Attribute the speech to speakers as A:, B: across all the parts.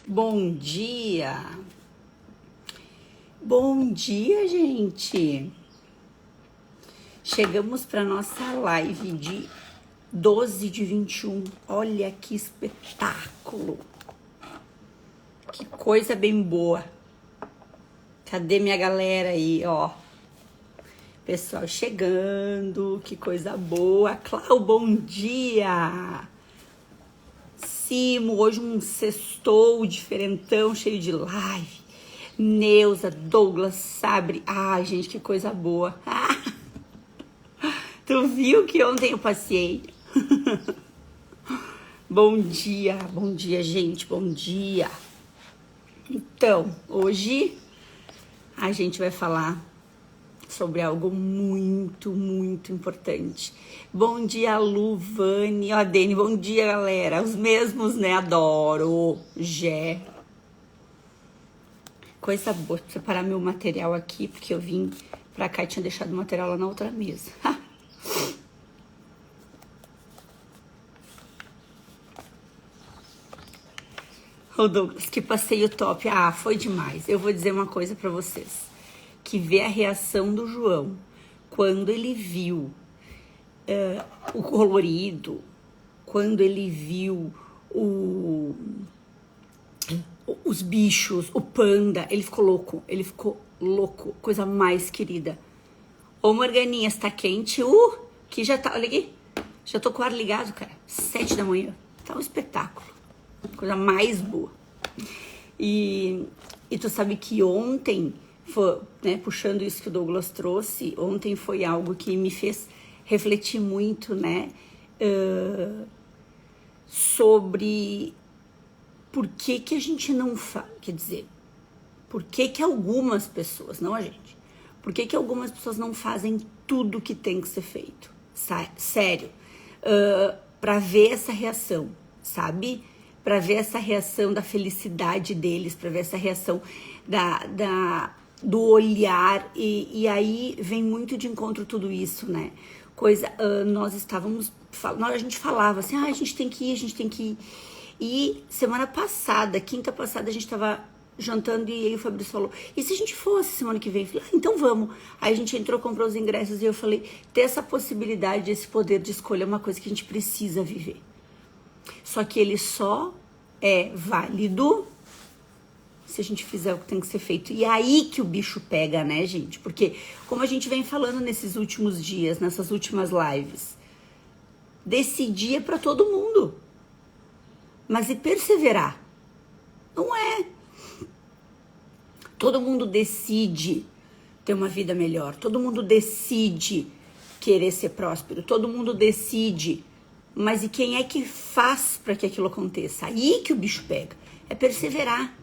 A: Bom dia! Bom dia, gente! Chegamos para nossa live de 12/21. Olha que espetáculo! Que coisa bem boa! Cadê minha galera aí, ó? Pessoal chegando, que coisa boa! Clau, bom dia! Simo, hoje um sextou diferentão, cheio de live. Neuza, Douglas, Sabre. Ai, gente, que coisa boa. Tu viu que ontem eu passei? Bom dia, gente, bom dia. Então, hoje a gente vai falar sobre algo muito, muito importante. Bom dia, Lu, Vani, ó, Dani, bom dia, galera. Os mesmos, né? Adoro. Gé. Coisa boa. Vou separar meu material aqui, porque eu vim pra cá e tinha deixado o material lá na outra mesa. Ô, Douglas, que passeio top. Ah, foi demais. Eu vou dizer uma coisa pra vocês. Que ver a reação do João quando ele viu o colorido, quando ele viu os bichos, o panda, ele ficou louco, coisa mais querida. Ô, Morganinha, está quente? Que já tá, olha aqui, já tô com o ar ligado, cara, 7 da manhã, tá um espetáculo, coisa mais boa. E tu sabe que ontem, foi, né, puxando isso que o Douglas trouxe, ontem foi algo que me fez refletir muito, né, sobre por que a gente não faz, quer dizer, por que algumas pessoas, não a gente, por que algumas pessoas não fazem tudo que tem que ser feito, sério, pra ver essa reação, sabe? Pra ver essa reação da felicidade deles, pra ver essa reação do olhar, e aí vem muito de encontro tudo isso, né? Nós estávamos, a gente falava assim, a gente tem que ir. E semana passada, quinta passada, a gente tava jantando e aí o Fabrício falou, e se a gente fosse semana que vem? Eu falei, então vamos. Aí a gente entrou, comprou os ingressos e eu falei, ter essa possibilidade, esse poder de escolha é uma coisa que a gente precisa viver. Só que ele só é válido se a gente fizer o que tem que ser feito. E aí que o bicho pega, né, gente? Porque, como a gente vem falando nesses últimos dias, nessas últimas lives, decidir é pra todo mundo. Mas e perseverar? Não é. Todo mundo decide ter uma vida melhor. Todo mundo decide querer ser próspero. Todo mundo decide. Mas e quem é que faz para que aquilo aconteça? Aí que o bicho pega. É perseverar.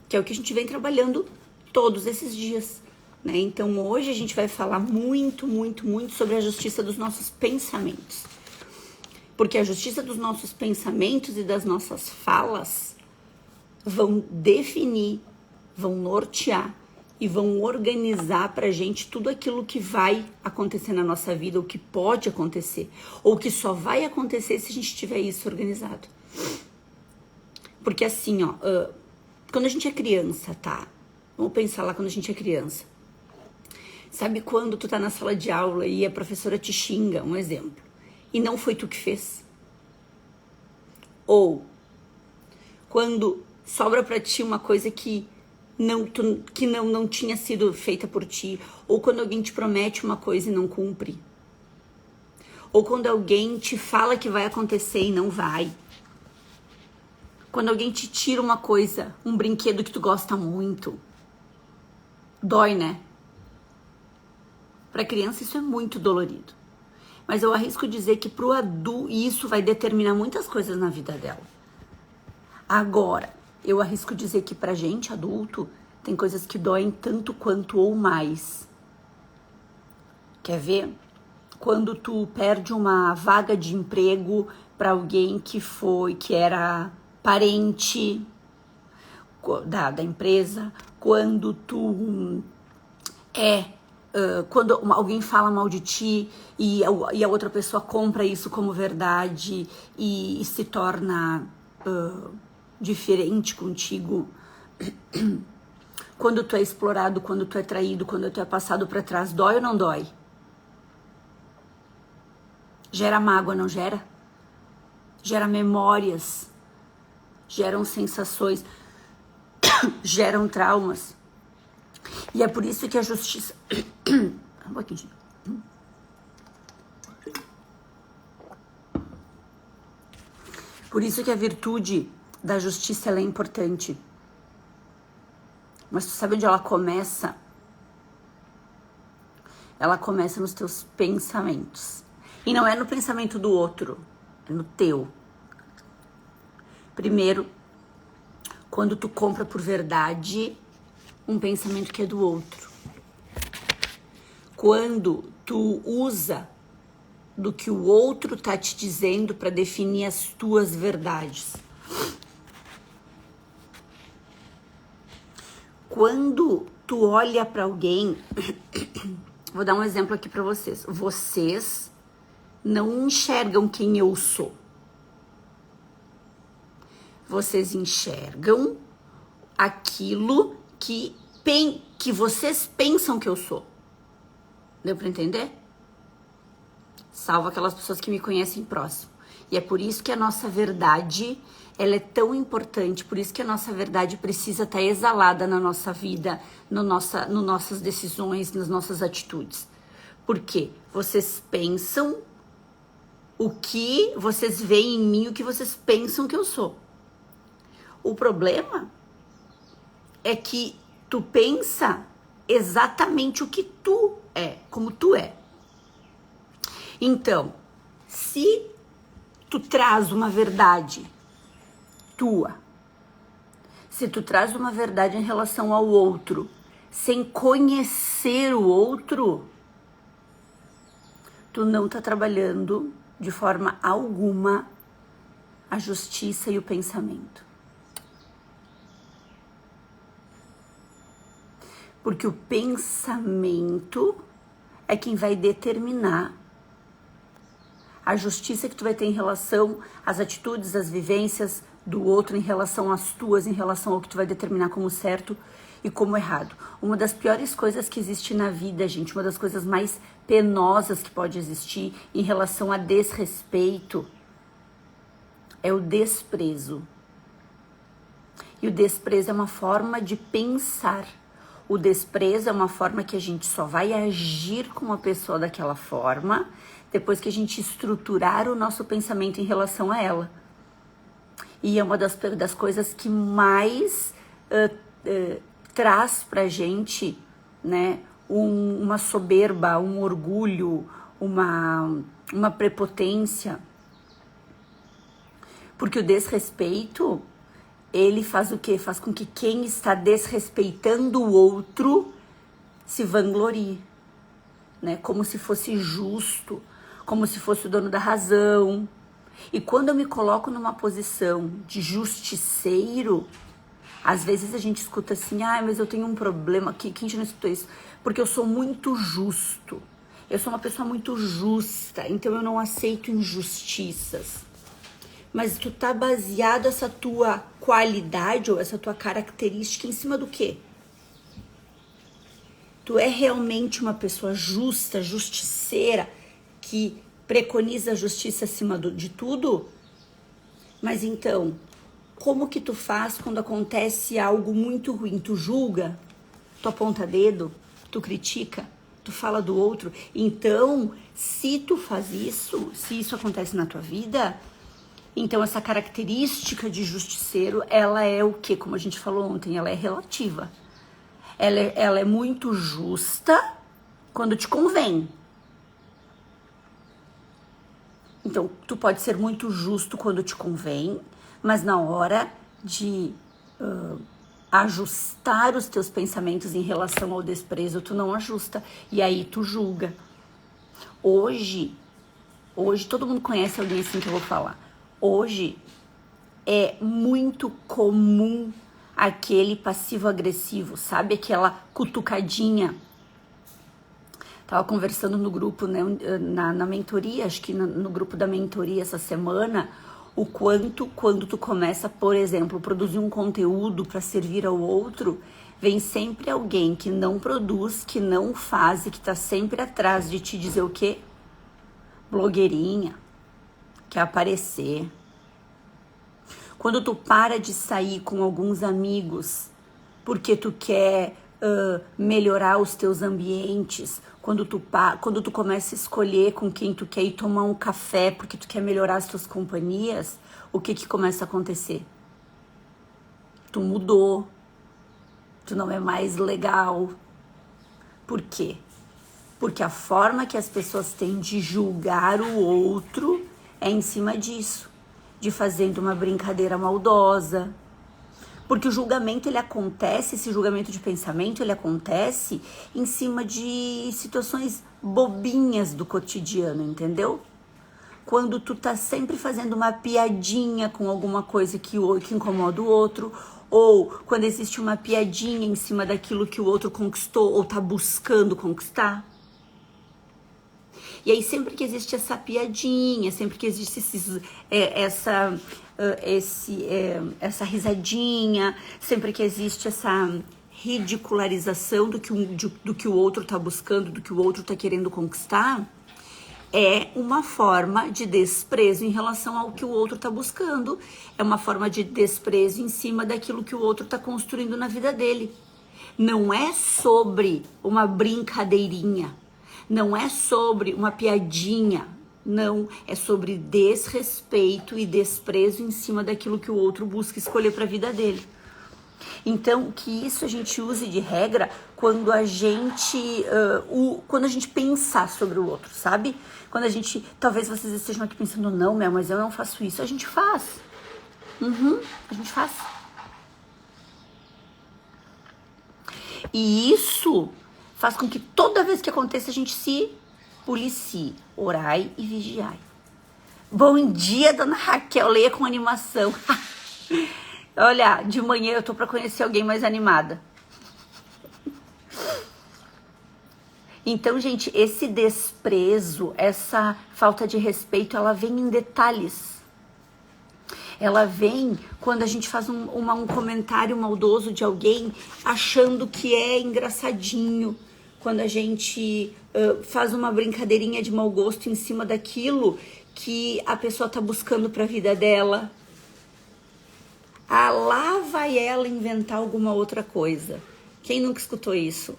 A: Que é o que a gente vem trabalhando todos esses dias, né? Então hoje a gente vai falar muito, muito, muito sobre a justiça dos nossos pensamentos. Porque a justiça dos nossos pensamentos e das nossas falas vão definir, vão nortear e vão organizar pra gente tudo aquilo que vai acontecer na nossa vida, ou que pode acontecer, ou que só vai acontecer se a gente tiver isso organizado. Porque assim, ó, quando a gente é criança, tá? Vamos pensar lá quando a gente é criança. Sabe quando tu tá na sala de aula e a professora te xinga, um exemplo, e não foi tu que fez? Ou quando sobra pra ti uma coisa que não tinha sido feita por ti, ou quando alguém te promete uma coisa e não cumpre, ou quando alguém te fala que vai acontecer e não vai, quando alguém te tira uma coisa, um brinquedo que tu gosta muito, dói, né? Pra criança isso é muito dolorido, mas eu arrisco dizer que pro adulto isso vai determinar muitas coisas na vida dela. Agora, eu arrisco dizer que pra gente, adulto, tem coisas que doem tanto quanto ou mais. Quer ver? Quando tu perde uma vaga de emprego pra alguém que era parente da empresa, quando quando alguém fala mal de ti e a outra pessoa compra isso como verdade e se torna diferente contigo quando tu é explorado, quando tu é traído, quando tu é passado pra trás? Dói ou não dói? Gera mágoa, não gera? Gera memórias, geram sensações, geram traumas. E é por isso que a justiça... Um pouquinho. Por isso que a virtude da justiça ela é importante. Mas tu sabe onde ela começa? Ela começa nos teus pensamentos. E não é no pensamento do outro, é no teu. Primeiro, quando tu compra por verdade um pensamento que é do outro. Quando tu usa do que o outro tá te dizendo para definir as tuas verdades. Quando tu olha para alguém, vou dar um exemplo aqui para vocês. Vocês não enxergam quem eu sou. Vocês enxergam aquilo que vocês pensam que eu sou. Deu para entender? Salvo aquelas pessoas que me conhecem próximo. E é por isso que a nossa verdade, ela é tão importante, por isso que a nossa verdade precisa estar exalada na nossa vida, nas nossas decisões, nas nossas atitudes. Por quê? Vocês pensam o que vocês veem em mim, o que vocês pensam que eu sou. O problema é que tu pensa exatamente o que tu é, como tu é. Então, se tu traz uma verdade tua, se tu traz uma verdade em relação ao outro, sem conhecer o outro, tu não tá trabalhando de forma alguma a justiça e o pensamento. Porque o pensamento é quem vai determinar a justiça que tu vai ter em relação às atitudes, às vivências do outro, em relação às tuas, em relação ao que tu vai determinar como certo e como errado. Uma das piores coisas que existe na vida, gente, uma das coisas mais penosas que pode existir em relação a desrespeito é o desprezo. E o desprezo é uma forma de pensar. O desprezo é uma forma que a gente só vai agir com uma pessoa daquela forma depois que a gente estruturar o nosso pensamento em relação a ela. E é uma das coisas que mais traz pra gente, né, uma soberba, um orgulho, uma prepotência. Porque o desrespeito, ele faz o quê? Faz com que quem está desrespeitando o outro se vanglorie, né? Como se fosse justo, como se fosse o dono da razão. E quando eu me coloco numa posição de justiceiro, às vezes a gente escuta assim, mas eu tenho um problema. Quem já não escutou isso? Porque eu sou muito justo. Eu sou uma pessoa muito justa, então eu não aceito injustiças. Mas tu tá baseado essa tua qualidade ou essa tua característica em cima do quê? Tu é realmente uma pessoa justa, justiceira, que preconiza a justiça acima de tudo? Mas então, como que tu faz quando acontece algo muito ruim? Tu julga? Tu aponta dedo? Tu critica? Tu fala do outro? Então, se tu faz isso, se isso acontece na tua vida, então essa característica de justiceiro, ela é o quê? Como a gente falou ontem, ela é relativa. Ela é muito justa quando te convém. Então, tu pode ser muito justo quando te convém, mas na hora de ajustar os teus pensamentos em relação ao desprezo, tu não ajusta. E aí tu julga. Hoje todo mundo conhece alguém assim que eu vou falar. Hoje é muito comum aquele passivo-agressivo, sabe? Aquela cutucadinha. Tava conversando no grupo, né, na mentoria, acho que no grupo da mentoria essa semana, O quanto, quando tu começa, por exemplo, produzir um conteúdo para servir ao outro, vem sempre alguém que não produz, que não faz e que tá sempre atrás de te dizer o quê? Blogueirinha, quer aparecer. Quando tu para de sair com alguns amigos porque tu quer melhorar os teus ambientes, quando tu começa a escolher com quem tu quer ir tomar um café porque tu quer melhorar as tuas companhias, o que que começa a acontecer? Tu mudou, tu não é mais legal. Por quê? Porque a forma que as pessoas têm de julgar o outro é em cima disso, de fazendo uma brincadeira maldosa. Porque o julgamento, ele acontece, esse julgamento de pensamento, ele acontece em cima de situações bobinhas do cotidiano, entendeu? Quando tu tá sempre fazendo uma piadinha com alguma coisa que incomoda o outro, ou quando existe uma piadinha em cima daquilo que o outro conquistou ou tá buscando conquistar. E aí sempre que existe essa piadinha, sempre que existe essa risadinha, sempre que existe essa ridicularização do que o outro tá buscando, do que o outro tá querendo conquistar, é uma forma de desprezo em relação ao que o outro tá buscando, é uma forma de desprezo em cima daquilo que o outro tá construindo na vida dele. Não é sobre uma brincadeirinha, não é sobre uma piadinha, não, é sobre desrespeito e desprezo em cima daquilo que o outro busca escolher para a vida dele. Então, que isso a gente use de regra quando a gente pensar sobre o outro, sabe? Quando a gente, talvez vocês estejam aqui pensando, não, Mel, mas eu não faço isso. A gente faz. A gente faz. E isso faz com que toda vez que aconteça a gente se policie, orai e vigiai. Bom dia, dona Raquel, leia com animação. Olha, de manhã eu tô pra conhecer alguém mais animada. Então, gente, esse desprezo, essa falta de respeito, ela vem em detalhes. Ela vem quando a gente faz um comentário maldoso de alguém achando que é engraçadinho. Quando a gente faz uma brincadeirinha de mau gosto em cima daquilo que a pessoa tá buscando pra vida dela. Lá vai ela inventar alguma outra coisa. Quem nunca escutou isso?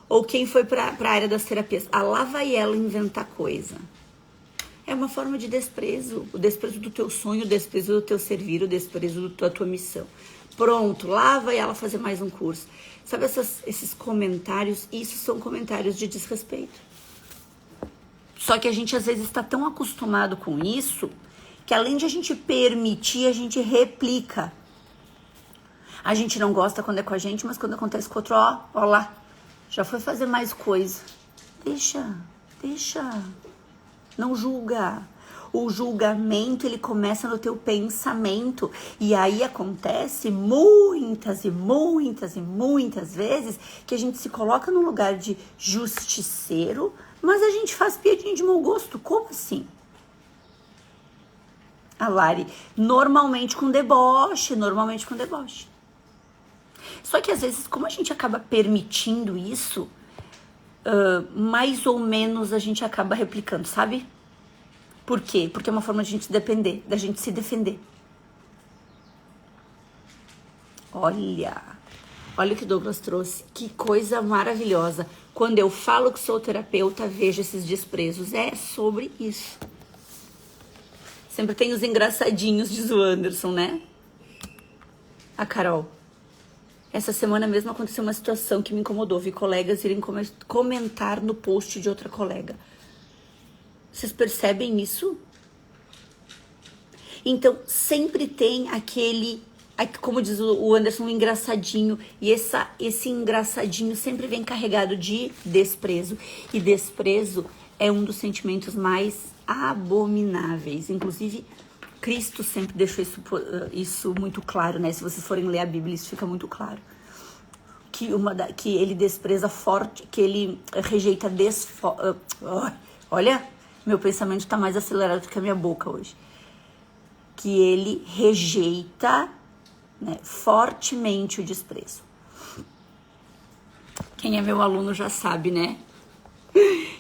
A: Ou quem foi pra área das terapias? Lá vai ela inventar coisa. É uma forma de desprezo. O desprezo do teu sonho, o desprezo do teu servir, o desprezo da tua missão. Pronto, lá vai ela fazer mais um curso. Sabe esses comentários? Isso são comentários de desrespeito. Só que a gente às vezes está tão acostumado com isso que além de a gente permitir, a gente replica. A gente não gosta quando é com a gente, mas quando acontece com o outro, ó lá, já foi fazer mais coisa. Deixa. Não julga. O julgamento, ele começa no teu pensamento. E aí acontece muitas vezes que a gente se coloca no lugar de justiceiro, mas a gente faz piadinha de mau gosto. Como assim? A Lari, normalmente com deboche. Só que às vezes, como a gente acaba permitindo isso, mais ou menos a gente acaba replicando, sabe? Por quê? Porque é uma forma de da gente se defender. Olha o que Douglas trouxe, que coisa maravilhosa. Quando eu falo que sou terapeuta, vejo esses desprezos. É sobre isso. Sempre tem os engraçadinhos, diz o Anderson, né? A Carol. Essa semana mesmo aconteceu uma situação que me incomodou. Vi colegas irem comentar no post de outra colega. Vocês percebem isso? Então, sempre tem aquele, como diz o Anderson, um engraçadinho. E esse engraçadinho sempre vem carregado de desprezo. E desprezo é um dos sentimentos mais abomináveis. Inclusive, Cristo sempre deixou isso muito claro, né? Se vocês forem ler a Bíblia, isso fica muito claro. Que ele despreza forte, que ele rejeita olha, meu pensamento tá mais acelerado do que a minha boca hoje. que ele rejeita, né, fortemente o desprezo. Quem é meu aluno já sabe, né?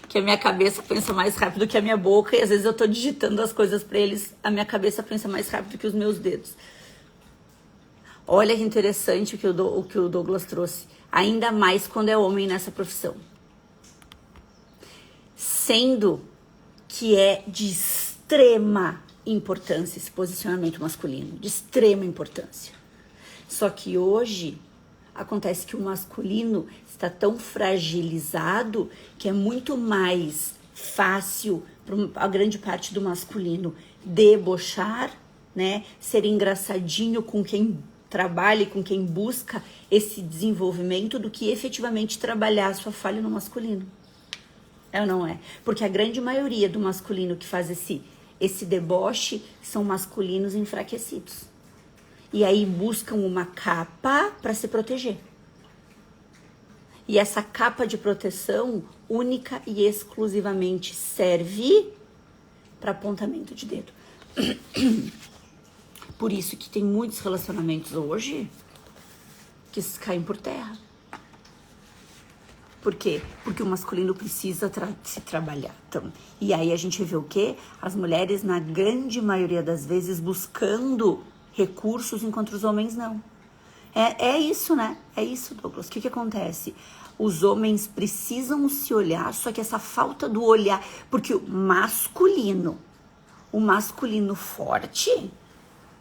A: Que a minha cabeça pensa mais rápido que a minha boca e às vezes eu tô digitando as coisas para eles, a minha cabeça pensa mais rápido que os meus dedos. Olha que interessante o que o Douglas trouxe. Ainda mais quando é homem nessa profissão. Sendo que é de extrema importância esse posicionamento masculino. De extrema importância. Só que hoje acontece que o masculino está tão fragilizado que é muito mais fácil para a grande parte do masculino debochar, né? Ser engraçadinho com quem trabalha e com quem busca esse desenvolvimento do que efetivamente trabalhar a sua falha no masculino. É ou não é? Porque a grande maioria do masculino que faz esse deboche são masculinos enfraquecidos. E aí buscam uma capa para se proteger. E essa capa de proteção única e exclusivamente serve para apontamento de dedo. Por isso que tem muitos relacionamentos hoje que caem por terra. Por quê? Porque o masculino precisa se trabalhar. Então, e aí a gente vê o quê? As mulheres, na grande maioria das vezes, buscando recursos, enquanto os homens não. É isso, né? É isso, Douglas. O que acontece? Os homens precisam se olhar, só que essa falta do olhar... Porque o masculino forte,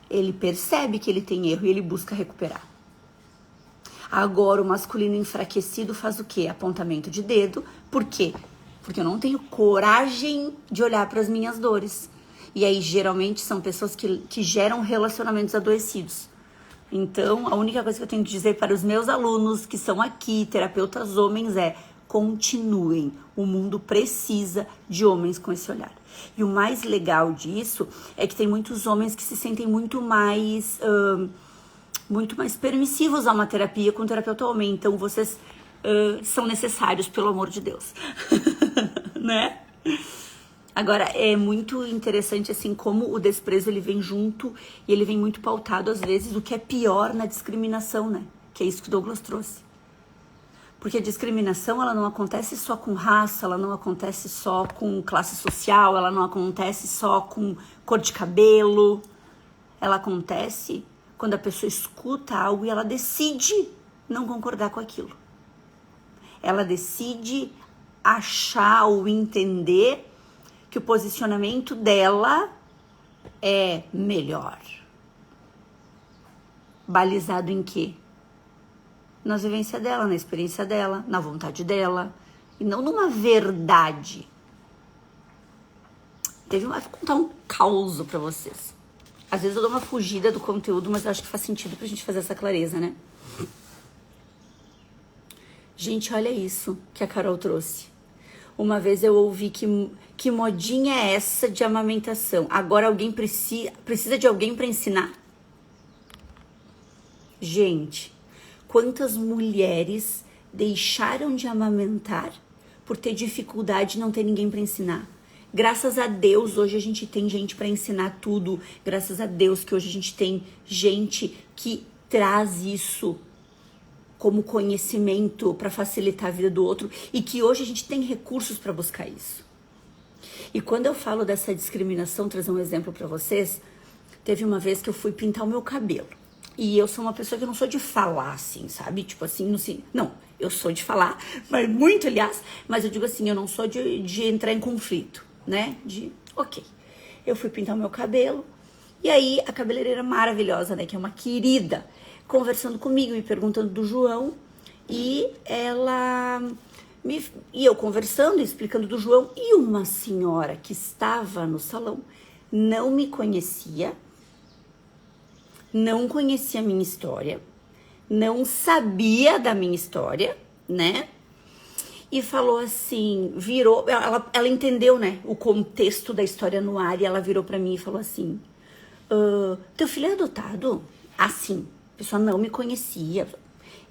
A: ele percebe que ele tem erro e ele busca recuperar. Agora, o masculino enfraquecido faz o quê? Apontamento de dedo. Por quê? Porque eu não tenho coragem de olhar para as minhas dores. E aí, geralmente, são pessoas que geram relacionamentos adoecidos. Então, a única coisa que eu tenho que dizer para os meus alunos que são aqui, terapeutas homens, é: continuem. O mundo precisa de homens com esse olhar. E o mais legal disso é que tem muitos homens que se sentem muito mais permissivos a uma terapia com um terapeuta homem. Então, vocês são necessários, pelo amor de Deus. Né? Agora, é muito interessante, assim, como o desprezo, ele vem junto e ele vem muito pautado, às vezes, do que é pior na discriminação, né? Que é isso que o Douglas trouxe. Porque a discriminação, ela não acontece só com raça, ela não acontece só com classe social, ela não acontece só com cor de cabelo. Ela acontece quando a pessoa escuta algo e ela decide não concordar com aquilo. Ela decide achar ou entender que o posicionamento dela é melhor. Balizado em quê? Na vivência dela, na experiência dela, na vontade dela, e não numa verdade. Vou contar um caos pra vocês. Às vezes eu dou uma fugida do conteúdo, mas eu acho que faz sentido pra gente fazer essa clareza, né? Gente, olha isso que a Carol trouxe. Uma vez eu ouvi que modinha é essa de amamentação? Agora alguém precisa de alguém para ensinar? Gente, quantas mulheres deixaram de amamentar por ter dificuldade de não ter ninguém para ensinar? Graças a Deus, hoje a gente tem gente para ensinar tudo. Graças a Deus que hoje a gente tem gente que traz isso como conhecimento para facilitar a vida do outro e que hoje a gente tem recursos para buscar isso. E quando eu falo dessa discriminação, trazer um exemplo para vocês, teve uma vez que eu fui pintar o meu cabelo. E eu sou uma pessoa que eu não sou de falar assim, sabe? Tipo assim, não, eu sou de falar, mas muito, aliás, mas eu digo assim, eu não sou de entrar em conflito, né? Ok. Eu fui pintar o meu cabelo e aí a cabeleireira maravilhosa, né? Que é uma querida, conversando comigo, me perguntando do João, e eu conversando, explicando do João, e uma senhora que estava no salão não me conhecia, não conhecia a minha história, não sabia da minha história, né? E falou assim, ela entendeu, né, o contexto da história no ar, e ela virou pra mim e falou assim, teu filho é adotado? Assim. A pessoa não me conhecia.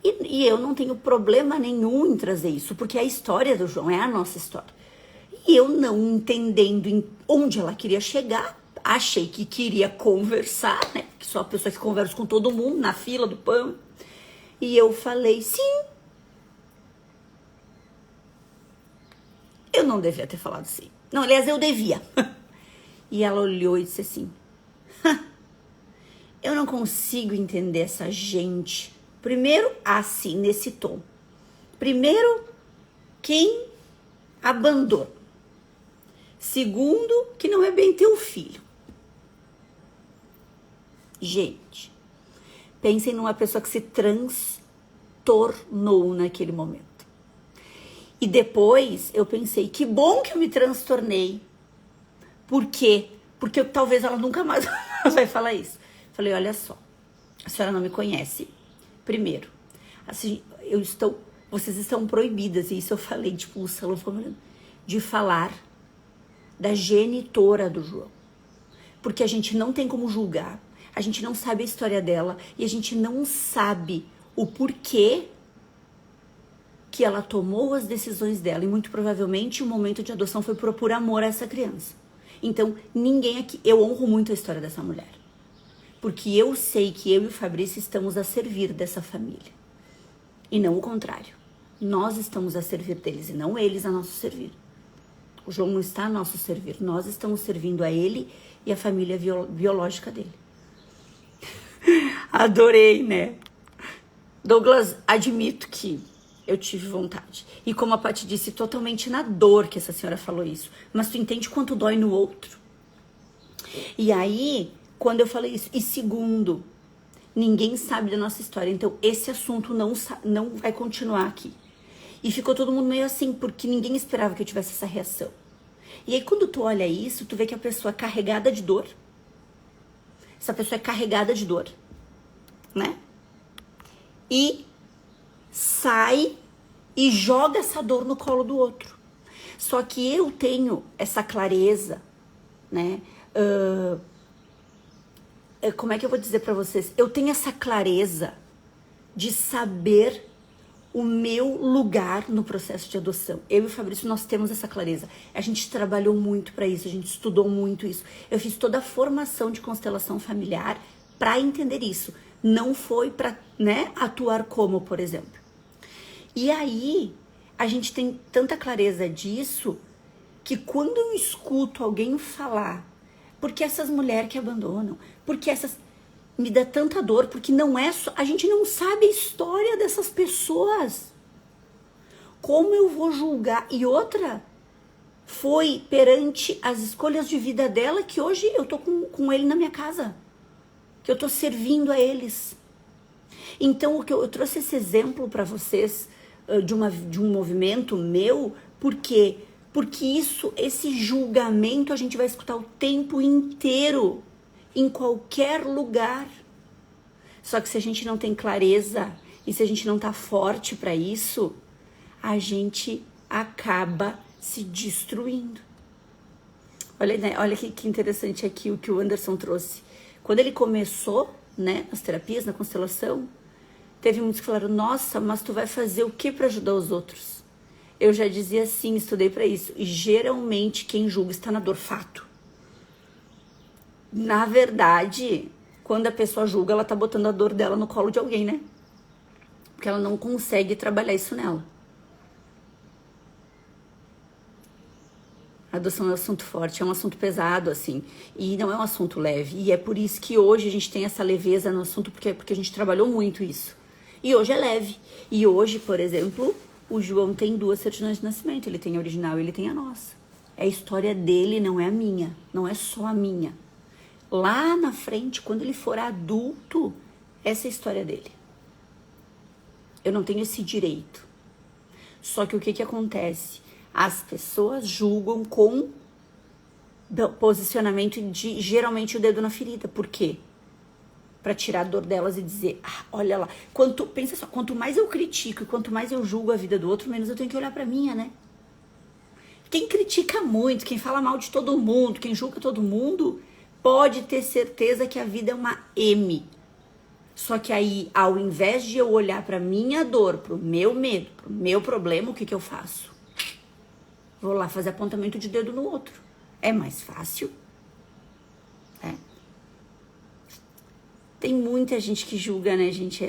A: E eu não tenho problema nenhum em trazer isso, porque é a história do João, é a nossa história. E eu não entendendo onde ela queria chegar, Achei que queria conversar, né? Que sou a pessoa que conversa com todo mundo na fila do pão. E eu falei, sim. Eu não devia ter falado sim. Não, aliás, eu devia. E ela olhou e disse assim, eu não consigo entender essa gente. Primeiro, assim, nesse tom. Primeiro, quem abandona. Segundo, que não é bem teu filho. Gente, pensem numa pessoa que se transtornou naquele momento. E depois eu pensei, que bom que eu me transtornei. Por quê? Porque talvez ela nunca mais vai falar isso. Falei, olha só, a senhora não me conhece. Primeiro, assim, vocês estão proibidas, e isso eu falei, tipo, o salão ficou me olhando, de falar da genitora do João. Porque a gente não tem como julgar, a gente não sabe a história dela, e a gente não sabe o porquê que ela tomou as decisões dela, e muito provavelmente o momento de adoção foi por amor a essa criança. Então, ninguém aqui, eu honro muito a história dessa mulher, porque eu sei que eu e o Fabrício estamos a servir dessa família, e não o contrário. Nós estamos a servir deles, e não eles a nosso servir. O João não está a nosso servir, nós estamos servindo a ele e a família biológica dele. Adorei, né? Douglas, admito que eu tive vontade. E como a Paty disse, totalmente na dor que essa senhora falou isso. Mas tu entende quanto dói no outro? E aí, quando eu falei isso, e segundo, ninguém sabe da nossa história, então esse assunto não vai continuar aqui. E ficou todo mundo meio assim, porque ninguém esperava que eu tivesse essa reação. E aí quando tu olha isso, tu vê que a pessoa é carregada de dor. Essa pessoa é carregada de dor, né? E sai e joga essa dor no colo do outro. Só que eu tenho essa clareza, né? Como é que eu vou dizer pra vocês? Eu tenho essa clareza de saber o meu lugar no processo de adoção. Eu e o Fabrício, nós temos essa clareza. A gente trabalhou muito para isso, a gente estudou muito isso. Eu fiz toda a formação de constelação familiar para entender isso. Não foi para, né, atuar como, por exemplo. E aí, a gente tem tanta clareza disso que quando eu escuto alguém falar, porque essas mulheres que abandonam, porque essas... me dá tanta dor, porque não é só... A gente não sabe a história dessas pessoas. Como eu vou julgar? E outra, foi perante as escolhas de vida dela que hoje eu tô com ele na minha casa. Que eu tô servindo a eles. Então, eu trouxe esse exemplo para vocês de um movimento meu, por quê? Porque esse julgamento a gente vai escutar o tempo inteiro, em qualquer lugar. Só que se a gente não tem clareza e se a gente não tá forte para isso, a gente acaba se destruindo. Olha, né? Olha que interessante aqui o que o Anderson trouxe. Quando ele começou, né, as terapias, na constelação, teve muitos que falaram, nossa, mas tu vai fazer o que para ajudar os outros? Eu já dizia sim, estudei para isso. E geralmente quem julga está na dor, fato. Na verdade, quando a pessoa julga, ela tá botando a dor dela no colo de alguém, né? Porque ela não consegue trabalhar isso nela. A adoção é um assunto forte, é um assunto pesado, assim. E não é um assunto leve. E é por isso que hoje a gente tem essa leveza no assunto, porque a gente trabalhou muito isso. E hoje é leve. E hoje, por exemplo, o João tem 2 certidões de nascimento. Ele tem a original e ele tem a nossa. É a história dele, não é a minha. Não é só a minha. Lá na frente, quando ele for adulto, essa é a história dele. Eu não tenho esse direito. Só que o que acontece? As pessoas julgam com posicionamento de, geralmente, o dedo na ferida. Por quê? Pra tirar a dor delas e dizer, olha lá. Pensa só, quanto mais eu critico e quanto mais eu julgo a vida do outro, menos eu tenho que olhar pra minha, né? Quem critica muito, quem fala mal de todo mundo, quem julga todo mundo, pode ter certeza que a vida é uma M. Só que aí, ao invés de eu olhar pra minha dor, pro meu medo, pro meu problema, o que eu faço? Vou lá fazer apontamento de dedo no outro. É mais fácil. Tem muita gente que julga, né, gente?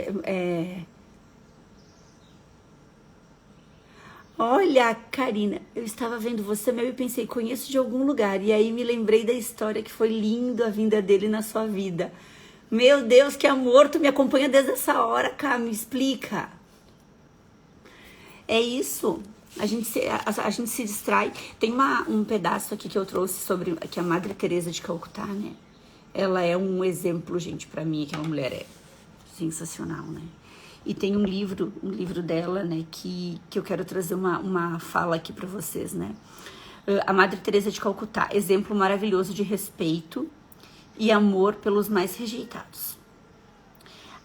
A: Olha, Karina, eu estava vendo você, meu, e pensei, conheço de algum lugar. E aí me lembrei da história que foi lindo a vinda dele na sua vida. Meu Deus, que amor, tu me acompanha desde essa hora, cara, me explica. É isso, a gente se distrai. Tem um pedaço aqui que eu trouxe sobre que a Madre Teresa de Calcutá, né? Ela é um exemplo, gente, pra mim, aquela mulher é sensacional, né? E tem um livro dela, né, que eu quero trazer uma fala aqui pra vocês, né? A Madre Teresa de Calcutá, exemplo maravilhoso de respeito e amor pelos mais rejeitados.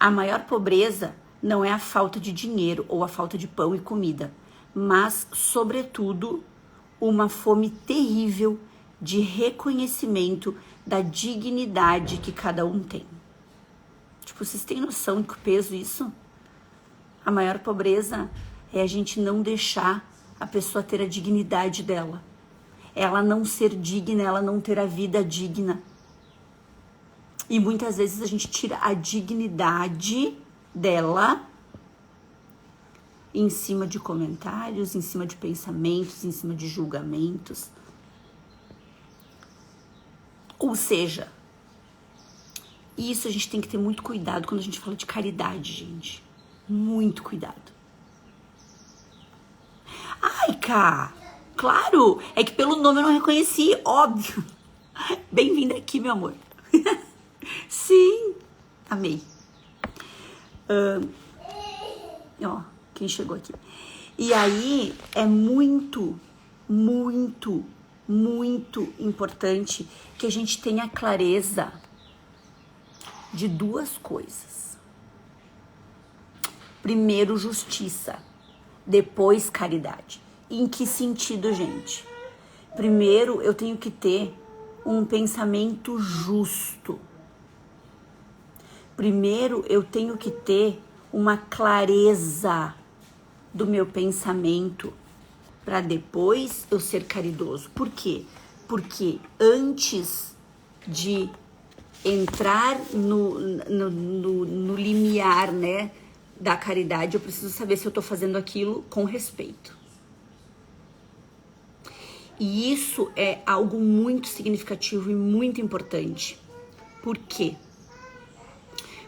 A: A maior pobreza não é a falta de dinheiro ou a falta de pão e comida, mas, sobretudo, uma fome terrível de reconhecimento da dignidade que cada um tem. Tipo, vocês têm noção do peso isso? A maior pobreza é a gente não deixar a pessoa ter a dignidade dela. Ela não ser digna, ela não ter a vida digna. E muitas vezes a gente tira a dignidade dela em cima de comentários, em cima de pensamentos, em cima de julgamentos. Ou seja, isso a gente tem que ter muito cuidado quando a gente fala de caridade, gente. Muito cuidado. Ai, Cá, claro, é que pelo nome eu não reconheci, óbvio. Bem-vinda aqui, meu amor. Sim, amei. Ó, quem chegou aqui. E aí é muito, muito, muito importante que a gente tenha clareza de duas coisas. Primeiro, justiça. Depois, caridade. Em que sentido, gente? Primeiro, eu tenho que ter um pensamento justo. Primeiro, eu tenho que ter uma clareza do meu pensamento para depois eu ser caridoso. Por quê? Porque antes de entrar no limiar, né, da caridade, eu preciso saber se eu tô fazendo aquilo com respeito. E isso é algo muito significativo e muito importante. Por quê?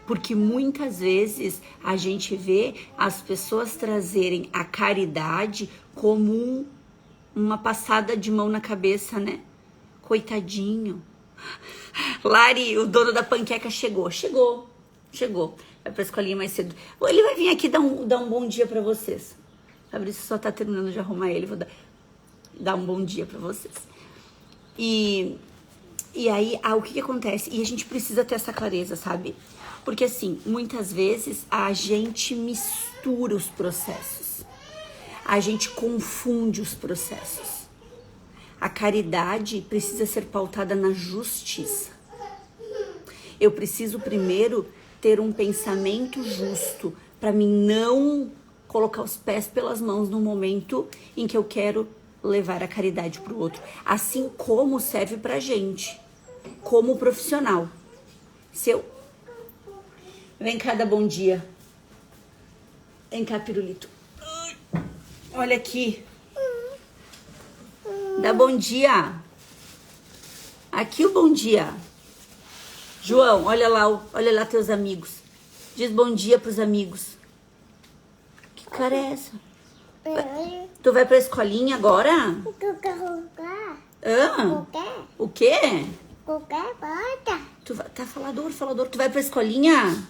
A: Porque muitas vezes a gente vê as pessoas trazerem a caridade como uma passada de mão na cabeça, né? Coitadinho. Lari, o dono da panqueca chegou. Vai pra escolinha mais cedo. Ele vai vir aqui dar um bom dia pra vocês. Fabrício só tá terminando de arrumar ele. Vou dar um bom dia pra vocês. E aí, o que acontece? E a gente precisa ter essa clareza, sabe? Porque assim, muitas vezes a gente mistura os processos. A gente confunde os processos. A caridade precisa ser pautada na justiça. Eu preciso primeiro ter um pensamento justo para mim não colocar os pés pelas mãos no momento em que eu quero levar a caridade para o outro. Assim como serve pra gente, como profissional. Vem cá, dá bom dia. Vem cá, pirulito. Olha aqui. Dá bom dia. Aqui o bom dia. João, olha lá teus amigos. Diz bom dia pros amigos. Que cara é essa? Tu vai pra escolinha agora? O quê? Tá falador. Tu vai pra escolinha?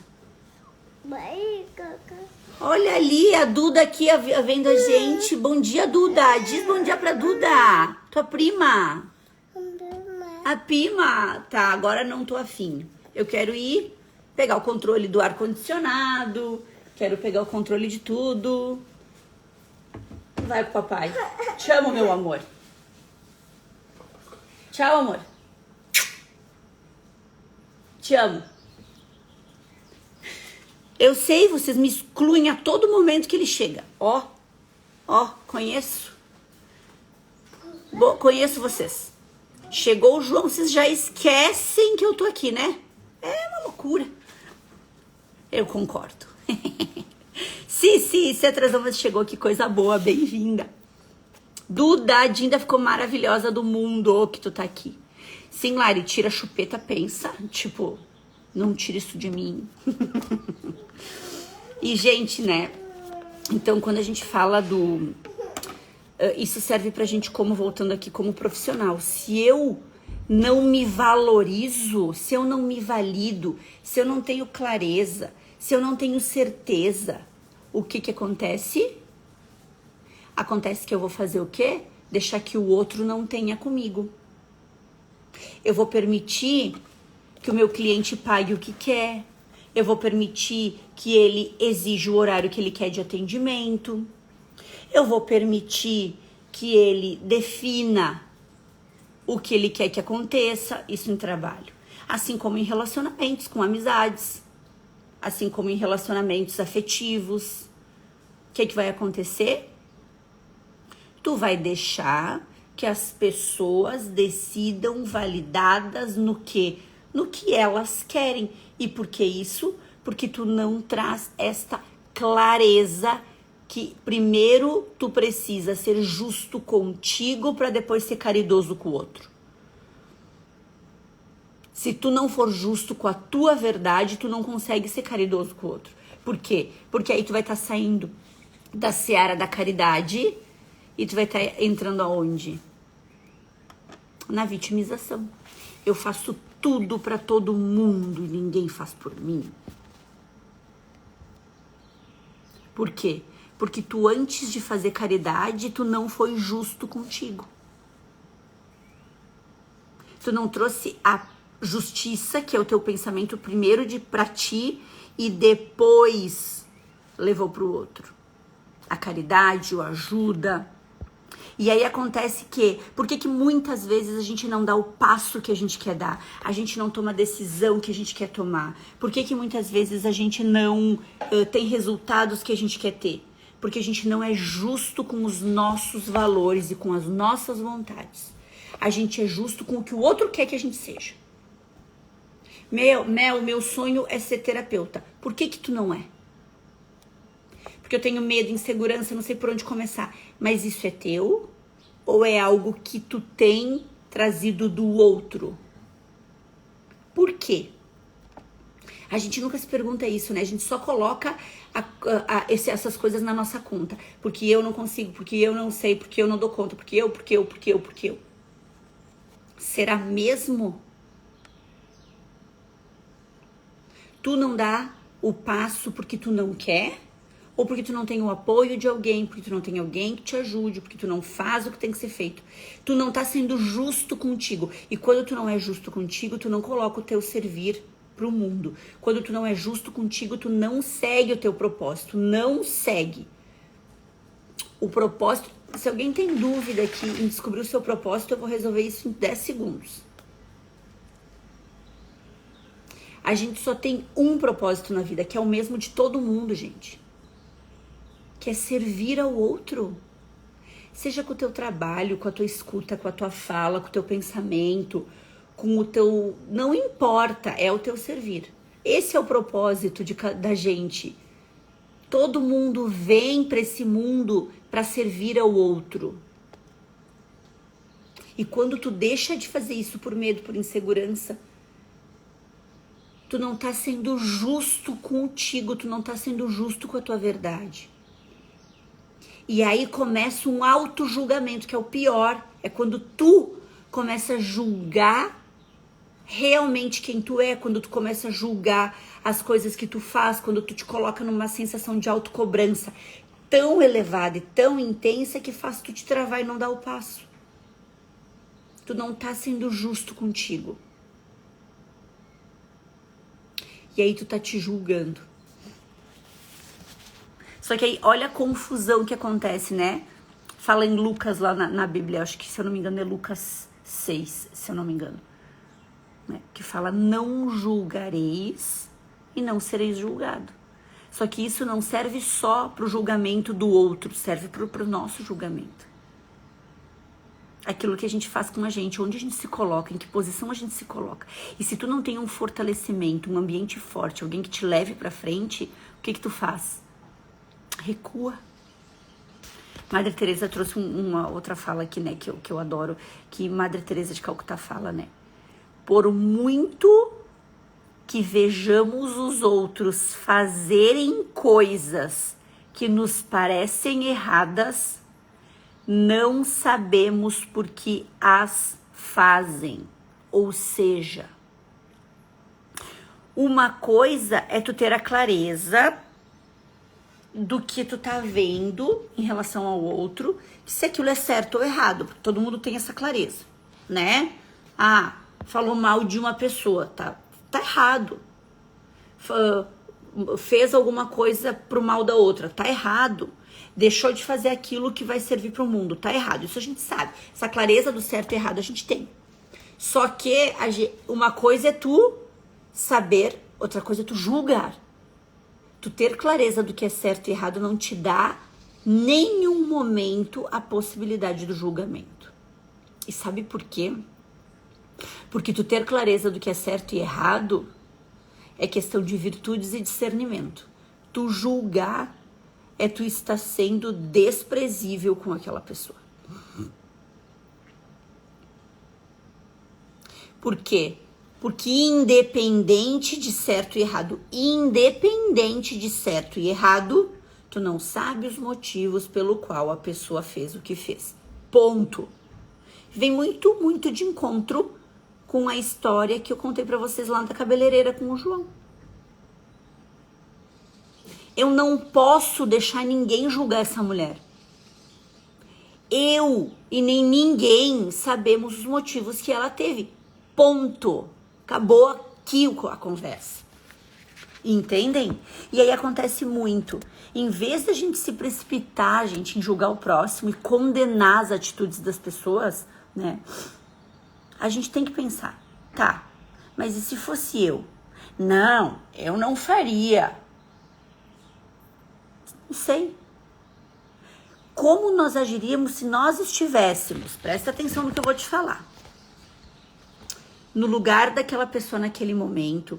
A: Olha ali, a Duda aqui vendo a gente. Bom dia, Duda. Diz bom dia pra Duda. Tua prima. A prima. Tá, agora não tô afim. Eu quero ir pegar o controle do ar-condicionado. Quero pegar o controle de tudo. Vai pro papai. Te amo, meu amor. Tchau, amor. Te amo. Eu sei, vocês me excluem a todo momento que ele chega. Ó, conheço. Conheço vocês. Chegou o João, vocês já esquecem que eu tô aqui, né? É uma loucura. Eu concordo. Se atrasou, mas chegou, que coisa boa, bem-vinda. Duda, a Dinda ficou maravilhosa do mundo que tu tá aqui. Sim, Lari, tira a chupeta, pensa. Tipo, não tira isso de mim. E, gente, né? Então, quando a gente fala do... isso serve pra gente como, voltando aqui, como profissional. Se eu não me valorizo, se eu não me valido, se eu não tenho clareza, se eu não tenho certeza, o que acontece? Acontece que eu vou fazer o quê? Deixar que o outro não tenha comigo. Eu vou permitir que o meu cliente pague o que quer. Eu vou permitir que ele exija o horário que ele quer de atendimento. Eu vou permitir que ele defina o que ele quer que aconteça, isso em trabalho. Assim como em relacionamentos com amizades, assim como em relacionamentos afetivos. O que vai acontecer? Tu vai deixar que as pessoas decidam validadas no que elas querem. E por que isso? Porque tu não traz esta clareza que primeiro tu precisa ser justo contigo para depois ser caridoso com o outro. Se tu não for justo com a tua verdade, tu não consegue ser caridoso com o outro. Por quê? Porque aí tu vai estar saindo da seara da caridade e tu vai estar entrando aonde? Na vitimização. Eu faço tudo para todo mundo e ninguém faz por mim. Por quê? Porque tu, antes de fazer caridade, tu não foi justo contigo. Tu não trouxe a justiça, que é o teu pensamento primeiro pra ti, e depois levou pro outro. A caridade, a ajuda. E aí acontece que, por que muitas vezes a gente não dá o passo que a gente quer dar? A gente não toma a decisão que a gente quer tomar? Por que muitas vezes a gente não tem resultados que a gente quer ter? Porque a gente não é justo com os nossos valores e com as nossas vontades. A gente é justo com o que o outro quer que a gente seja. Meu sonho é ser terapeuta. Por que tu não é? Porque eu tenho medo, insegurança, não sei por onde começar. Mas isso é teu? Ou é algo que tu tem trazido do outro? Por quê? A gente nunca se pergunta isso, né? A gente só coloca essas coisas na nossa conta. Porque eu não consigo, porque eu não sei, porque eu não dou conta, porque eu. Será mesmo? Tu não dá o passo porque tu não quer? Ou porque tu não tem o apoio de alguém, porque tu não tem alguém que te ajude, porque tu não faz o que tem que ser feito. Tu não tá sendo justo contigo. E quando tu não é justo contigo, tu não coloca o teu servir pro mundo. Quando tu não é justo contigo, tu não segue o teu propósito. Não segue. O propósito... Se alguém tem dúvida aqui em descobrir o seu propósito, eu vou resolver isso em 10 segundos. A gente só tem um propósito na vida, que é o mesmo de todo mundo, gente. Que é servir ao outro. Seja com o teu trabalho, com a tua escuta, com a tua fala, com o teu pensamento, com o teu... Não importa, é o teu servir. Esse é o propósito da gente. Todo mundo vem para esse mundo para servir ao outro. E quando tu deixa de fazer isso por medo, por insegurança, tu não tá sendo justo contigo, tu não tá sendo justo com a tua verdade. E aí começa um auto-julgamento, que é o pior. É quando tu começa a julgar realmente quem tu é, quando tu começa a julgar as coisas que tu faz, quando tu te coloca numa sensação de autocobrança tão elevada e tão intensa que faz tu te travar e não dar o passo. Tu não tá sendo justo contigo. E aí tu tá te julgando. Só que aí, olha a confusão que acontece, né? Fala em Lucas lá na Bíblia, acho que, se eu não me engano, é Lucas 6, se eu não me engano. Né? Que fala, não julgareis e não sereis julgado. Só que isso não serve só pro julgamento do outro, serve pro nosso julgamento. aquilo que a gente faz com a gente, onde a gente se coloca, em que posição a gente se coloca. E se tu não tem um fortalecimento, um ambiente forte, alguém que te leve pra frente, o que tu faz? Recua. Madre Teresa trouxe uma outra fala aqui, né, que eu adoro, que Madre Teresa de Calcutá fala, né? Por muito que vejamos os outros fazerem coisas que nos parecem erradas, não sabemos por que as fazem. Ou seja, uma coisa é tu ter a clareza do que tu tá vendo em relação ao outro, se aquilo é certo ou errado, porque todo mundo tem essa clareza, né? Ah, falou mal de uma pessoa, tá errado. Fez alguma coisa pro mal da outra, tá errado. Deixou de fazer aquilo que vai servir pro mundo, tá errado. Isso a gente sabe. Essa clareza do certo e errado a gente tem. Só que uma coisa é tu saber, outra coisa é tu julgar. Tu ter clareza do que é certo e errado não te dá nenhum momento a possibilidade do julgamento. E sabe por quê? Porque tu ter clareza do que é certo e errado é questão de virtudes e discernimento. Tu julgar é tu estar sendo desprezível com aquela pessoa. Por quê? Porque independente de certo e errado, tu não sabe os motivos pelo qual a pessoa fez o que fez. Ponto. Vem muito, muito de encontro com a história que eu contei pra vocês lá na cabeleireira com o João. Eu não posso deixar ninguém julgar essa mulher. Eu e nem ninguém sabemos os motivos que ela teve. Ponto. Acabou aqui a conversa. Entendem? E aí acontece muito. Em vez da gente se precipitar, gente, em julgar o próximo e condenar as atitudes das pessoas, né? A gente tem que pensar, tá, mas e se fosse eu? Não, eu não faria. Não sei. Como nós agiríamos se nós estivéssemos, presta atenção no que eu vou te falar, no lugar daquela pessoa naquele momento,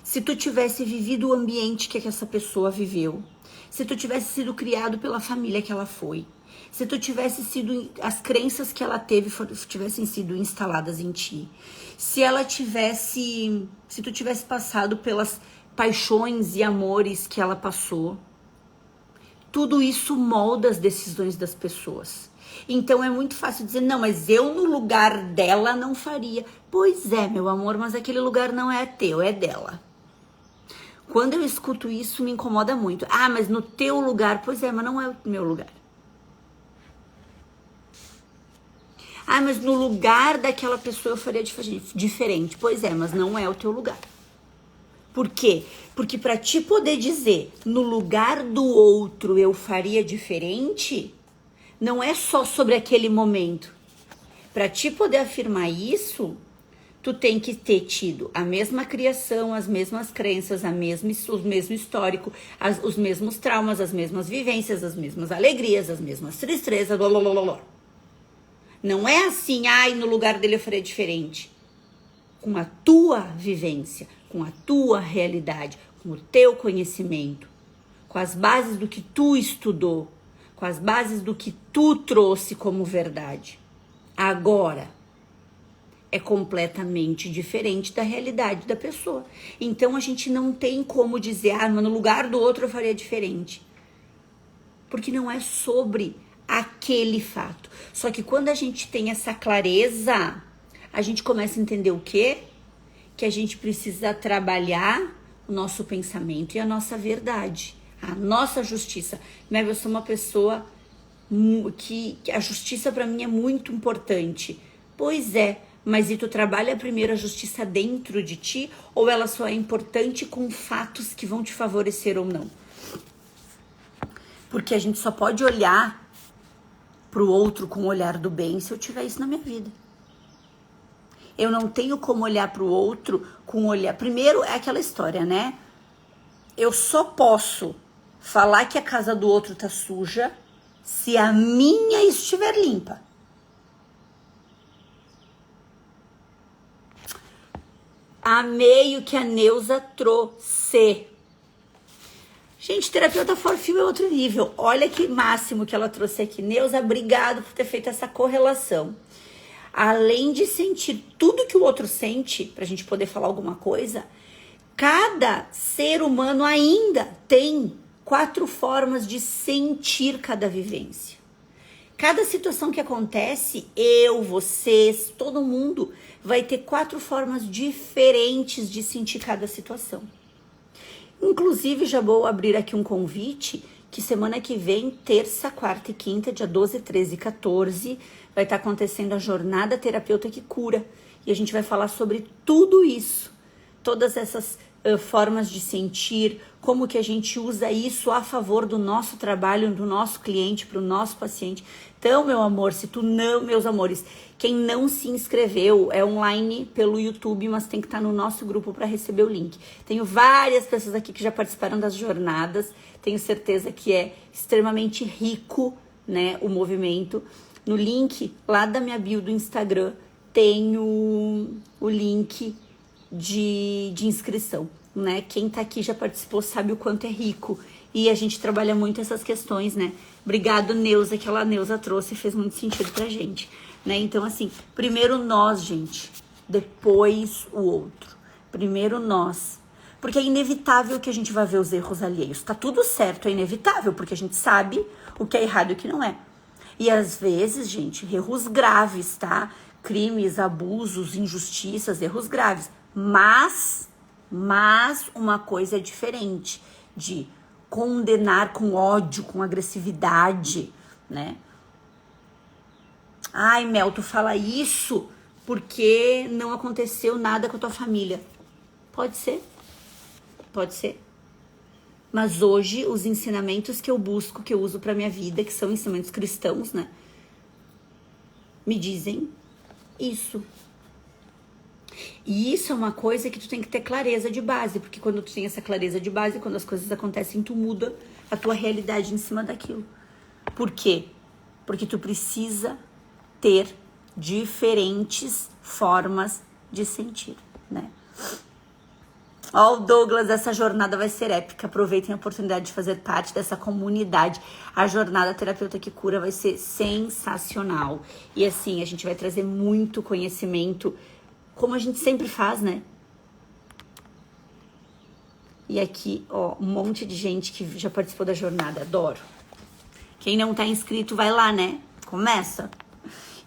A: se tu tivesse vivido o ambiente que essa pessoa viveu, se tu tivesse sido criado pela família que ela foi, se tu tivesse sido, as crenças que ela teve tivessem sido instaladas em ti, se tu tivesse passado pelas paixões e amores que ela passou, tudo isso molda as decisões das pessoas. Então é muito fácil dizer, não, mas eu no lugar dela não faria. Pois é, meu amor, mas aquele lugar não é teu, é dela. Quando eu escuto isso, me incomoda muito. Ah, mas no teu lugar, pois é, mas não é o meu lugar. Ah, mas no lugar daquela pessoa eu faria diferente. Pois é, mas não é o teu lugar. Por quê? Porque para ti poder dizer, no lugar do outro eu faria diferente, não é só sobre aquele momento. Para ti poder afirmar isso, tu tem que ter tido a mesma criação, as mesmas crenças, o mesmo histórico, os mesmos traumas, as mesmas vivências, as mesmas alegrias, as mesmas tristezas, blá. Não é assim, ai, no lugar dele eu faria diferente. Com a tua vivência, com a tua realidade, com o teu conhecimento, com as bases do que tu estudou, com as bases do que tu trouxe como verdade. Agora, é completamente diferente da realidade da pessoa. Então, a gente não tem como dizer, ah, mas no lugar do outro eu faria diferente. Porque não é sobre aquele fato. Só que quando a gente tem essa clareza, a gente começa a entender o quê? Que a gente precisa trabalhar o nosso pensamento e a nossa verdade, a nossa justiça. Eu sou uma pessoa que a justiça para mim é muito importante. Pois é, mas e tu trabalha primeiro a justiça dentro de ti ou ela só é importante com fatos que vão te favorecer ou não? Porque a gente só pode olhar pro outro com o olhar do bem se eu tiver isso na minha vida. Eu não tenho como olhar pro outro com o olhar... Primeiro, é aquela história, né? Eu só posso falar que a casa do outro tá suja se a minha estiver limpa. Amei o que a Neuza trouxe. Gente, terapeuta for-feel é outro nível. Olha que máximo que ela trouxe aqui. Neuza, obrigado por ter feito essa correlação. Além de sentir tudo que o outro sente, pra gente poder falar alguma coisa, cada ser humano ainda tem 4 formas de sentir cada vivência. Cada situação que acontece, eu, vocês, todo mundo vai ter 4 formas diferentes de sentir cada situação. Inclusive, já vou abrir aqui um convite que semana que vem, terça, quarta e quinta, dia 12, 13 e 14, vai estar acontecendo a Jornada Terapeuta que Cura. E a gente vai falar sobre tudo isso, todas essas formas de sentir, como que a gente usa isso a favor do nosso trabalho, do nosso cliente, para o nosso paciente. Então, meu amor, se tu não, meus amores, quem não se inscreveu é online pelo YouTube, mas tem que estar no nosso grupo para receber o link. Tenho várias pessoas aqui que já participaram das jornadas, tenho certeza que é extremamente rico, né, o movimento. No link lá da minha bio do Instagram tem o link de inscrição, né? Quem tá aqui já participou sabe o quanto é rico e a gente trabalha muito essas questões, né? Obrigado, Neuza, que a Neuza trouxe e fez muito sentido pra gente, né? Então, assim, primeiro nós, gente, depois o outro. Primeiro nós. Porque é inevitável que a gente vá ver os erros alheios. Tá tudo certo, é inevitável, porque a gente sabe o que é errado e o que não é. E às vezes, gente, erros graves, tá? Crimes, abusos, injustiças, erros graves. Mas uma coisa é diferente de condenar com ódio, com agressividade, né? Ai, Mel, tu fala isso porque não aconteceu nada com a tua família. Pode ser, pode ser. Mas hoje, os ensinamentos que eu busco, que eu uso pra minha vida, que são ensinamentos cristãos, né? Me dizem isso. E isso é uma coisa que tu tem que ter clareza de base, porque quando tu tem essa clareza de base, quando as coisas acontecem, tu muda a tua realidade em cima daquilo. Por quê? Porque tu precisa ter diferentes formas de sentir, né? Ó, o Douglas, essa jornada vai ser épica. Aproveitem a oportunidade de fazer parte dessa comunidade. A Jornada Terapeuta que Cura vai ser sensacional. E assim, a gente vai trazer muito conhecimento, como a gente sempre faz, né? E aqui, ó, um monte de gente que já participou da jornada. Adoro. Quem não tá inscrito, vai lá, né? Começa.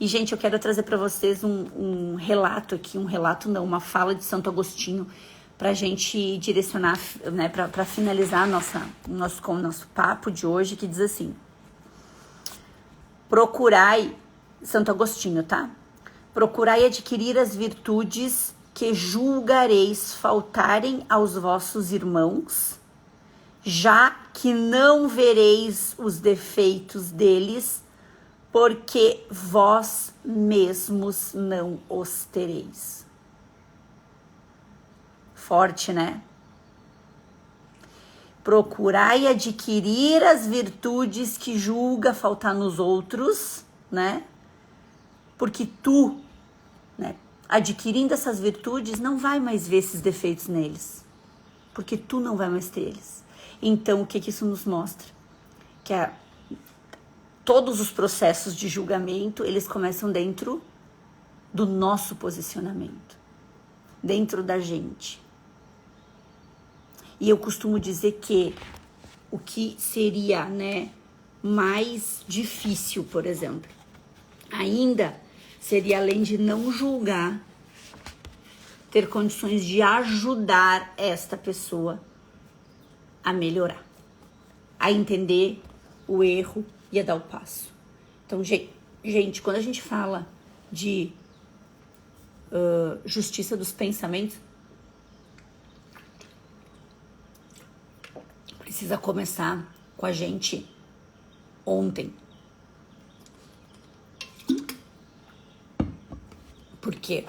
A: E, gente, eu quero trazer pra vocês um relato aqui. Um relato não, uma fala de Santo Agostinho, pra gente direcionar, né, pra finalizar nosso papo de hoje, que diz assim: procurai, Santo Agostinho, tá? Procurai adquirir as virtudes que julgareis faltarem aos vossos irmãos, já que não vereis os defeitos deles, porque vós mesmos não os tereis. Forte, né? Procurai adquirir as virtudes que julga faltar nos outros, né? Porque tu, né, adquirindo essas virtudes, não vai mais ver esses defeitos neles. Porque tu não vai mais ter eles. Então, o que isso nos mostra? Que todos os processos de julgamento, eles começam dentro do nosso posicionamento. Dentro da gente. E eu costumo dizer que o que seria, né, mais difícil, por exemplo, ainda seria, além de não julgar, ter condições de ajudar esta pessoa a melhorar, a entender o erro e a dar o passo. Então, gente, quando a gente fala de justiça dos pensamentos, precisa começar com a gente ontem. Por quê?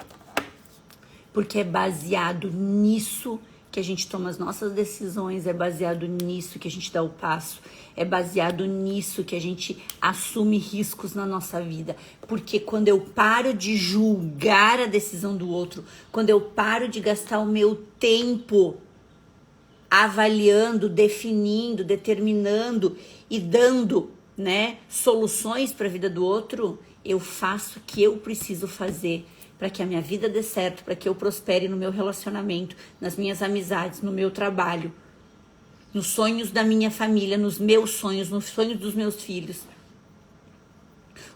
A: Porque é baseado nisso que a gente toma as nossas decisões, é baseado nisso que a gente dá o passo, é baseado nisso que a gente assume riscos na nossa vida. Porque quando eu paro de julgar a decisão do outro, quando eu paro de gastar o meu tempo avaliando, definindo, determinando e dando, né, soluções para a vida do outro, eu faço o que eu preciso fazer para que a minha vida dê certo, para que eu prospere no meu relacionamento, nas minhas amizades, no meu trabalho, nos sonhos da minha família, nos meus sonhos, nos sonhos dos meus filhos.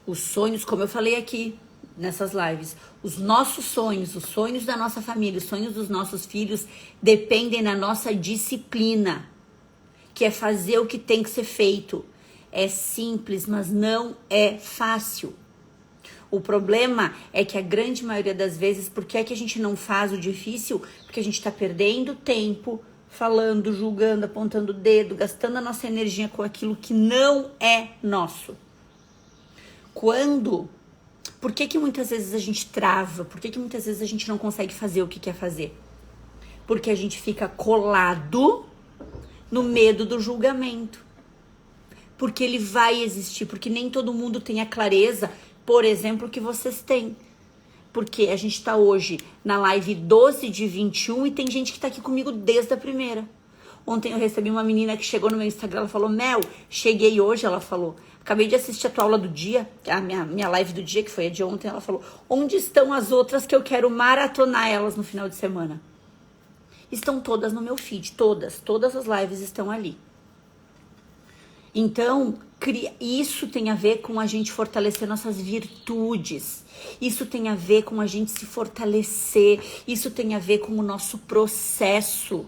A: Os sonhos, como eu falei aqui nessas lives, os nossos sonhos, os sonhos da nossa família, os sonhos dos nossos filhos dependem da nossa disciplina, que é fazer o que tem que ser feito. É simples, mas não é fácil. O problema é que a grande maioria das vezes, por que é que a gente não faz o difícil? Porque a gente está perdendo tempo, falando, julgando, apontando o dedo, gastando a nossa energia com aquilo que não é nosso. Por que muitas vezes a gente trava? Por que muitas vezes a gente não consegue fazer o que quer fazer? Porque a gente fica colado no medo do julgamento. Porque ele vai existir, porque nem todo mundo tem a clareza, por exemplo, que vocês têm. Porque a gente tá hoje na live 12/21 e tem gente que tá aqui comigo desde a primeira. Ontem eu recebi uma menina que chegou no meu Instagram, ela falou, Mel, cheguei hoje, ela falou, acabei de assistir a tua aula do dia, a minha live do dia, que foi a de ontem, ela falou, onde estão as outras que eu quero maratonar elas no final de semana? Estão todas no meu feed, todas as lives estão ali. Então, isso tem a ver com a gente fortalecer nossas virtudes. Isso tem a ver com a gente se fortalecer. Isso tem a ver com o nosso processo.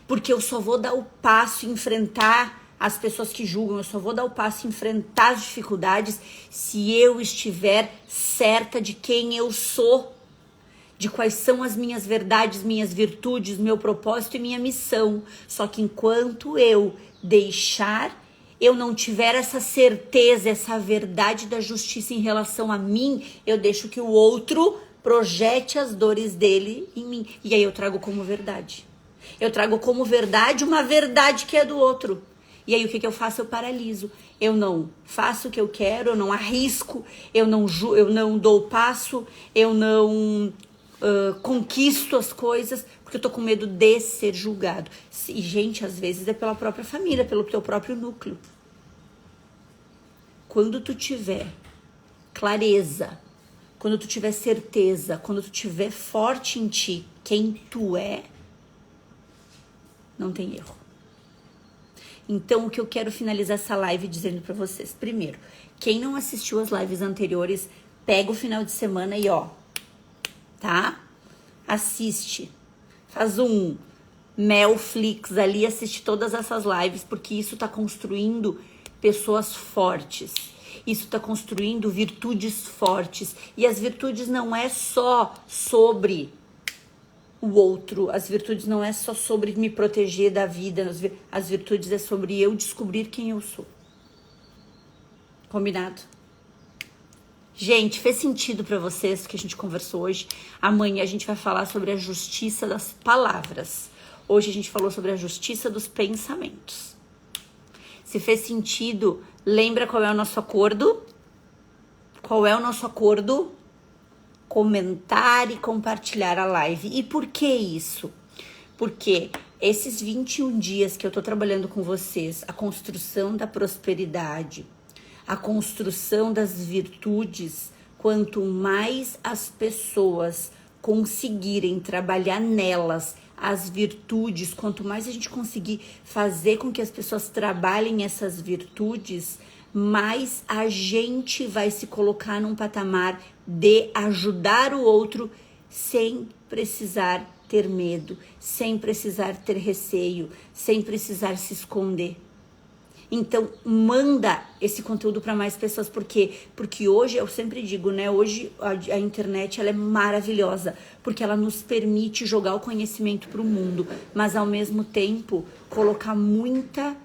A: Porque eu só vou dar o passo e enfrentar as pessoas que julgam. Eu só vou dar o passo e enfrentar as dificuldades se eu estiver certa de quem eu sou. De quais são as minhas verdades, minhas virtudes, meu propósito e minha missão. Só que enquanto eu não tiver essa certeza, essa verdade da justiça em relação a mim, eu deixo que o outro projete as dores dele em mim. E aí eu trago como verdade. Eu trago como verdade uma verdade que é do outro. E aí o que eu faço? Eu paraliso. Eu não faço o que eu quero, eu não arrisco, eu não dou o passo, eu não... conquisto as coisas porque eu tô com medo de ser julgado. E, gente, às vezes é pela própria família, pelo teu próprio núcleo. Quando tu tiver clareza, quando tu tiver certeza, quando tu tiver forte em ti quem tu é, não tem erro. Então, o que eu quero finalizar essa live dizendo pra vocês, primeiro, quem não assistiu as lives anteriores, pega o final de semana e tá? Assiste. Faz um Melflix ali, assiste todas essas lives, porque isso tá construindo pessoas fortes. Isso tá construindo virtudes fortes. E as virtudes não é só sobre o outro. As virtudes não é só sobre me proteger da vida. As virtudes é sobre eu descobrir quem eu sou. Combinado? Gente, fez sentido pra vocês o que a gente conversou hoje? Amanhã a gente vai falar sobre a justiça das palavras. Hoje a gente falou sobre a justiça dos pensamentos. Se fez sentido, lembra qual é o nosso acordo? Qual é o nosso acordo? Comentar e compartilhar a live. E por que isso? Porque esses 21 dias que eu tô trabalhando com vocês, a construção da prosperidade, a construção das virtudes, quanto mais as pessoas conseguirem trabalhar nelas, as virtudes, quanto mais a gente conseguir fazer com que as pessoas trabalhem essas virtudes, mais a gente vai se colocar num patamar de ajudar o outro sem precisar ter medo, sem precisar ter receio, sem precisar se esconder. Então, manda esse conteúdo para mais pessoas, porque hoje, eu sempre digo, né, hoje a internet ela é maravilhosa, porque ela nos permite jogar o conhecimento para o mundo, mas ao mesmo tempo colocar muita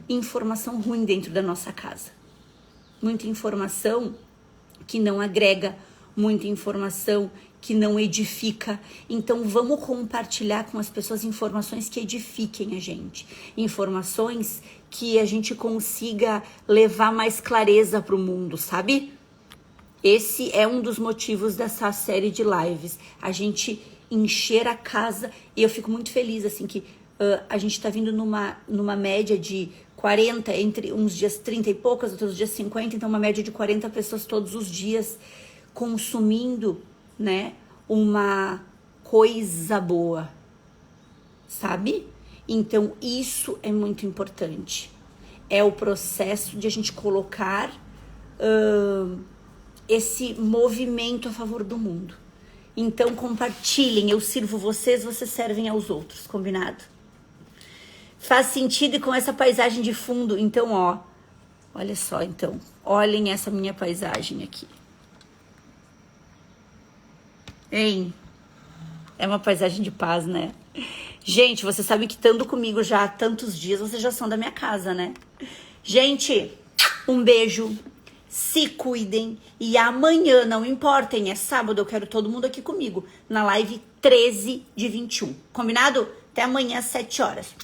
A: informação ruim dentro da nossa casa. Muita informação que não agrega, muita informação que não edifica. Então vamos compartilhar com as pessoas informações que edifiquem a gente, informações que a gente consiga levar mais clareza para o mundo, sabe? Esse é um dos motivos dessa série de lives, a gente encher a casa, e eu fico muito feliz assim que a gente tá vindo numa média de 40, entre uns dias 30 e poucas, outros dias 50, então uma média de 40 pessoas todos os dias consumindo, né, uma coisa boa, sabe? Então isso é muito importante. É o processo de a gente colocar esse movimento a favor do mundo. Então compartilhem, eu sirvo vocês, vocês servem aos outros, combinado? Faz sentido e com essa paisagem de fundo, então ó, olha só, então, olhem essa minha paisagem aqui. Hein? É uma paisagem de paz, né? Gente, vocês sabem que estando comigo já há tantos dias, vocês já são da minha casa, né? Gente, um beijo, se cuidem e amanhã, não importem, é sábado, eu quero todo mundo aqui comigo, na live 13 de 21, combinado? Até amanhã às 7 horas.